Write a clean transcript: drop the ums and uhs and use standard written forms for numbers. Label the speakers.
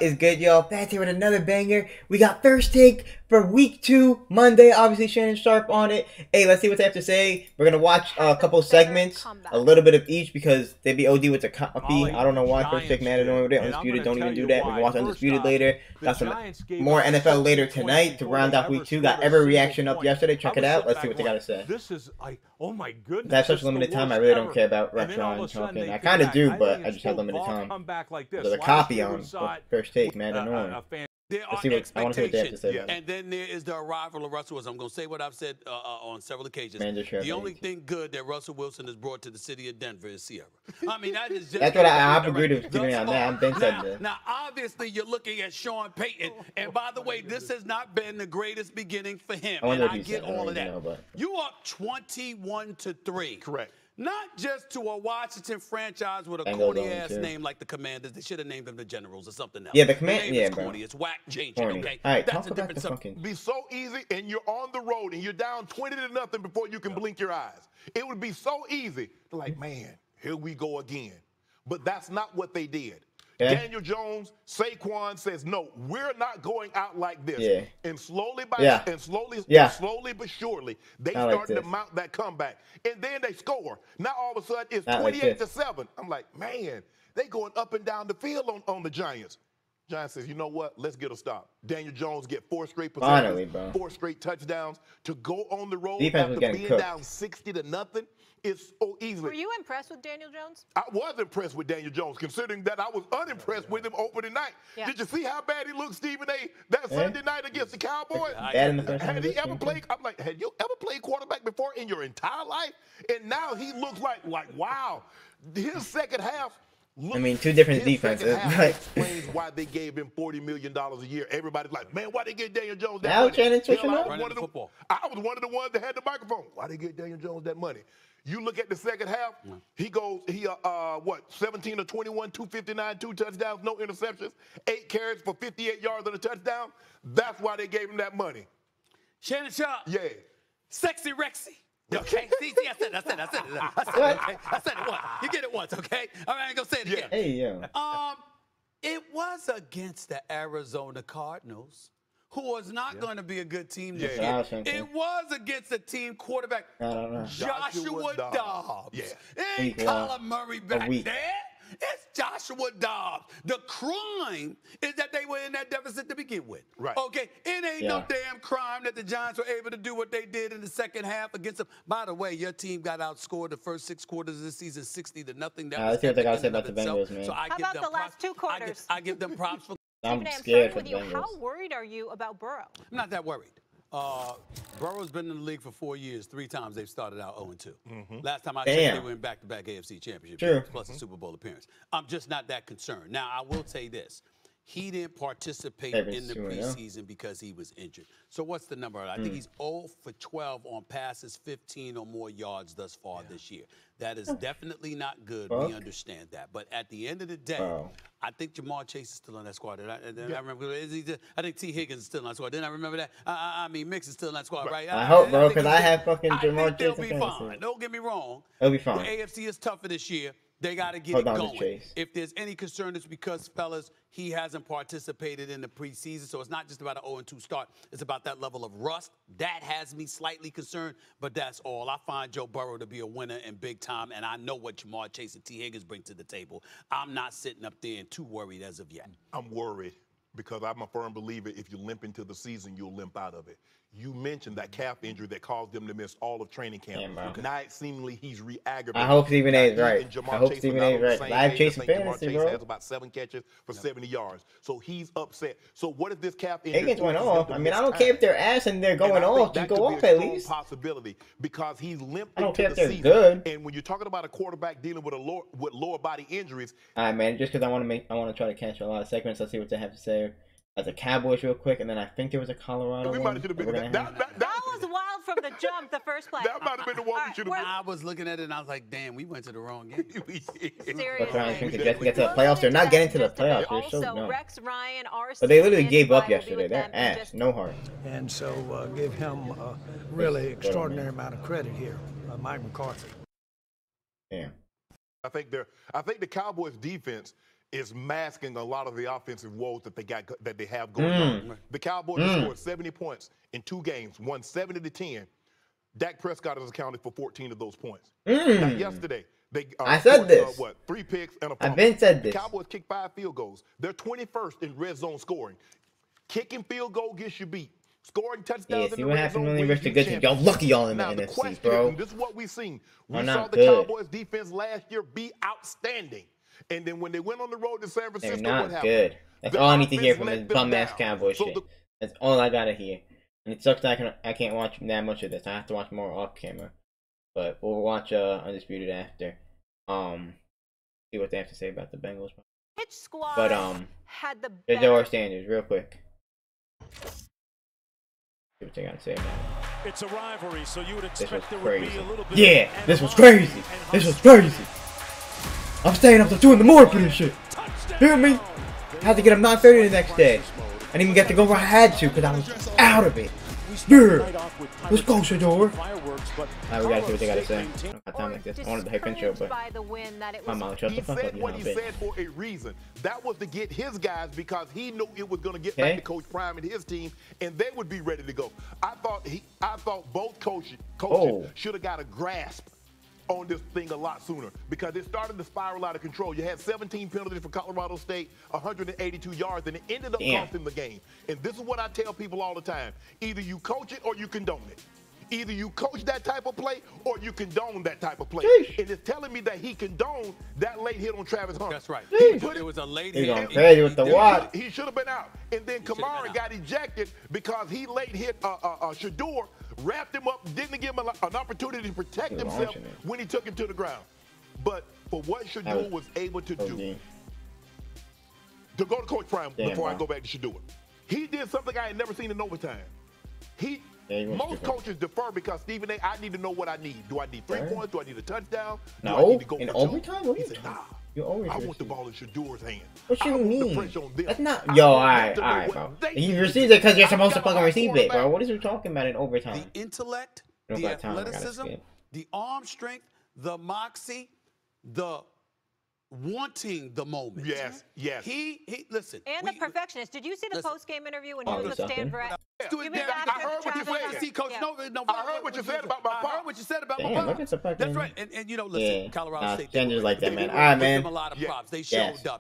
Speaker 1: What is good, y'all? Back here with another banger. We got first take for week 2, Monday. Obviously, Shannon Sharpe on it. Hey, let's see what they have to say. We're gonna watch a couple segments, a little bit of each, because they be OD with the copy. I don't know why. First take mandatory with it. Undisputed, don't even do that. We can watch Undisputed later. Got some more NFL later tonight to round off week 2. Got every reaction up yesterday. Check it out. Let's see what they gotta say.
Speaker 2: This is like, oh my goodness.
Speaker 1: That's such limited time. I really don't care about restaurant talking. I kind of do, but I just have limited time. There's a copy on first take, man. Let's see what, I want to see what they have to say.
Speaker 3: Yeah. And then there is the arrival of Russell Wilson. I'm going to say what I've said on several occasions. The only thing good that Russell Wilson has brought to the city of Denver is Sierra. I mean, that is just...
Speaker 1: That's what I've agreed with Stephen on that. I'm Ben said that.
Speaker 3: Now, obviously, you're looking at Sean Payton. And by the way, this has not been the greatest beginning for him. And I get all of that. You up 21-3.
Speaker 2: Correct.
Speaker 3: Not just to a Washington franchise with a corny-ass name like the Commanders. They should have named them the Generals or something else.
Speaker 1: Yeah, the Commanders, yeah, bro.
Speaker 3: Corny. It's whack, change it, okay?
Speaker 1: All right,
Speaker 3: that's a different subject.
Speaker 2: It'd be so easy, and you're on the road, and you're down 20-0 before you can blink your eyes. It would be so easy to like, man, here we go again. But that's not what they did. Yeah. Daniel Jones, Saquon says, no, we're not going out like this.
Speaker 1: Yeah.
Speaker 2: And slowly but surely, they started to mount that comeback. And then they score. Now all of a sudden it's 28-7. I'm like, man, they going up and down the field on the Giants. Giants says, you know what? Let's get a stop. Daniel Jones get 4 straight possessions, 4 straight touchdowns to go on the road after being down 60-0. It's so easily.
Speaker 4: Were you impressed with Daniel Jones?
Speaker 2: I was impressed with Daniel Jones, considering that I was unimpressed with him opening night. Yeah. Did you see how bad he looked, Stephen A., that Sunday night against the Cowboys? Had he ever played? I'm like, had you ever played quarterback before in your entire life? And now he looks like wow. His second half.
Speaker 1: I mean, 2 different defenses.
Speaker 2: Explains why they gave him $40 million a year. Everybody's like, man, why they get Daniel Jones that
Speaker 1: now
Speaker 2: money?
Speaker 1: Shannon switching
Speaker 2: up. I was one of the ones that had the microphone. Why they get Daniel Jones that money? You look at the second half, he goes, 17 of 21, 259, 2 touchdowns, no interceptions, 8 carries for 58 yards and a touchdown. That's why they gave him that money.
Speaker 3: Shannon Sharpe.
Speaker 2: Yeah.
Speaker 3: Sexy Rexy. Okay, see, I said it. Okay? I said it once. You get it once, okay? All right, I ain't gonna say it again.
Speaker 1: Hey, yo.
Speaker 3: It was against the Arizona Cardinals, who was not going to be a good team this year. It was against a team quarterback, Joshua Dobbs. Yeah. Ain't Kyler Murray back there. It's Joshua Dobbs. The crime is that they were in that deficit to begin with.
Speaker 2: Right.
Speaker 3: Okay, it ain't no damn crime that the Giants were able to do what they did in the second half against them. By the way, your team got outscored the first 6 quarters of the season 60-0.
Speaker 1: Let's see what they got to say about the Bengals, man.
Speaker 3: So
Speaker 4: How about the last 2 quarters?
Speaker 3: I give them props for.
Speaker 1: I'm scared for
Speaker 4: with
Speaker 1: the
Speaker 4: you.
Speaker 1: Bengals.
Speaker 4: How worried are you about Burrow?
Speaker 3: I'm not that worried. Burrow's been in the league for 4 years. 3 times they've started out 0-2. Last time I checked, they were in back-to-back AFC championship games, plus a Super Bowl appearance. I'm just not that concerned. Now, I will say this. He didn't participate in the preseason because he was injured. So what's the number? I think he's 0 for 12 on passes, 15 or more yards thus far this year. That is definitely not good. We understand that. But at the end of the day, I think Jamar Chase is still on that squad. I remember. I think T. Higgins is still on that squad. Didn't I remember that? I mean, Mix is still on that squad, right?
Speaker 1: I hope, bro, because I have fucking Jamar Chase.
Speaker 3: They'll be fine. Don't get me wrong.
Speaker 1: They'll be fine.
Speaker 3: The AFC is tougher this year. They got to get it going. If there's any concern, it's because, fellas, he hasn't participated in the preseason. So it's not just about an 0-2 start. It's about that level of rust. That has me slightly concerned, but that's all. I find Joe Burrow to be a winner and big time, and I know what Jamar Chase and T. Higgins bring to the table. I'm not sitting up there and too worried as of yet.
Speaker 2: I'm worried because I'm a firm believer if you limp into the season, you'll limp out of it. You mentioned that calf injury that caused them to miss all of training camp. Now, seemingly, he's re-aggravated.
Speaker 1: I hope Stephen A. is right. I hope Stephen A. is right. Live chasing fantasy, bro.
Speaker 2: Has about 7 catches for 70 yards. So he's upset. So what if this calf injury...
Speaker 1: Higgins went off. I mean, I don't care if they're ass and they're going off. Just go off at least.
Speaker 2: Possibility because he's limped
Speaker 1: I don't care
Speaker 2: into
Speaker 1: if
Speaker 2: the
Speaker 1: they're
Speaker 2: season.
Speaker 1: good.
Speaker 2: And when you're talking about a quarterback dealing with lower body injuries...
Speaker 1: All right, man. Just because I want to try to catch a lot of segments. Let's see what they have to say. As a Cowboys real quick, and then I think there was a Colorado one.
Speaker 2: That
Speaker 4: was wild from the jump, the first play.
Speaker 2: That might have been the one we should have.
Speaker 3: I was looking at it, and I was like, damn, we went to the wrong game.
Speaker 4: Seriously.
Speaker 1: To get to the playoffs. They're not getting to the playoffs. They're so dumb.
Speaker 4: Rex Ryan,
Speaker 1: but they literally gave up yesterday. They're ass. No heart.
Speaker 5: And so give him a really extraordinary amount of credit here, Mike McCarthy.
Speaker 1: Yeah.
Speaker 2: I think the Cowboys defense is masking a lot of the offensive woes that they have going on. The Cowboys have scored 70 points in 2 games, won 70-10. Dak Prescott has accounted for 14 of those points. Now, yesterday,
Speaker 1: I said this.
Speaker 2: 3 picks and a fumble.
Speaker 1: I've been said this.
Speaker 2: The Cowboys kicked 5 field goals. They're 21st in red zone scoring. Kicking field goal gets you beat. Scoring touchdowns
Speaker 1: see what happened when they reached the good team. Y'all lucky y'all in the NFC, bro.
Speaker 2: And this is what we've seen. We
Speaker 1: We're
Speaker 2: saw
Speaker 1: not
Speaker 2: the
Speaker 1: good.
Speaker 2: Cowboys defense last year be outstanding. And then when they went on the road to San Francisco,
Speaker 1: They're not
Speaker 2: what happened?
Speaker 1: good. That's all I need to hear from this bum-ass Cowboy shit. That's all I gotta hear. And it sucks that I can't watch that much of this. I have to watch more off camera. But we'll watch Undisputed after. See what they have to say about the Bengals.
Speaker 4: Pitch squad
Speaker 1: But
Speaker 4: had the
Speaker 1: Shedeur standards, real quick. See what they gotta say about it.
Speaker 6: It's a rivalry, so you would expect
Speaker 1: this
Speaker 6: there
Speaker 1: was
Speaker 6: would
Speaker 1: crazy.
Speaker 6: be a little bit.
Speaker 1: Yeah, this was crazy. This was crazy. I'm staying up till 2 in the morning for this shit. Hear me? I had to get up 9:30 the next day. I didn't even get to go where I had to because I was out of it. Yeah. Let's go, Shedeur. Alright, we gotta see what they gotta say. I don't have time like this. I wanted the hype intro, but my mom, shut the fuck up,
Speaker 2: He said
Speaker 1: you
Speaker 2: what
Speaker 1: know,
Speaker 2: he
Speaker 1: bitch.
Speaker 2: said for a reason. That was to get his guys because he knew it was going to get back to Coach Prime and his team, and they would be ready to go. I thought both coaches should have got a grasp on this thing a lot sooner because it started to spiral out of control. You had 17 penalties for Colorado State, 182 yards, and it ended up costing the game. And this is what I tell people all the time. Either you coach it or you condone it. Either you coach that type of play or you condone that type of play. And it's telling me that he condoned that late hit on Travis Hunter.
Speaker 3: That's right.
Speaker 2: It
Speaker 3: was a late
Speaker 1: hit.
Speaker 3: hit.
Speaker 1: Crazy with the watch.
Speaker 2: He should have been out. And then Kamara got ejected because he late hit Shedeur, wrapped him up, didn't give him an opportunity to protect himself when he took him to the ground. But for what Shedeur was able to do, to go to Coach Prime before I go back to Shedeur, he did something I had never seen in overtime. Most coaches defer because, Stephen A., I need to know what I need. Do I need 3 points? Do I need a touchdown?
Speaker 1: No,
Speaker 2: do I need to go
Speaker 1: in
Speaker 2: for
Speaker 1: overtime? What are you
Speaker 2: talking about?
Speaker 1: You always
Speaker 2: I want the ball in Shedeur's hand.
Speaker 1: What you mean?
Speaker 2: That's
Speaker 1: not. Yo, alright, bro. You receive it because you're supposed to fucking receive it, bro. What is you talking about in overtime?
Speaker 3: The intellect, the athleticism, the arm strength, the moxie, the wanting the moment.
Speaker 2: Yes.
Speaker 3: He listen.
Speaker 4: And the perfectionist. Did you see the post-game interview when he was with Stan Verrett?
Speaker 2: I heard what you said.
Speaker 3: Coach,
Speaker 2: I heard what you said about my pop.
Speaker 3: I heard what you said about my
Speaker 1: Damn,
Speaker 3: pop. That's right. And you know, listen, Colorado State.
Speaker 1: Standards like that, man.
Speaker 3: Give
Speaker 1: Alright, man.
Speaker 3: them a lot of props. They showed up.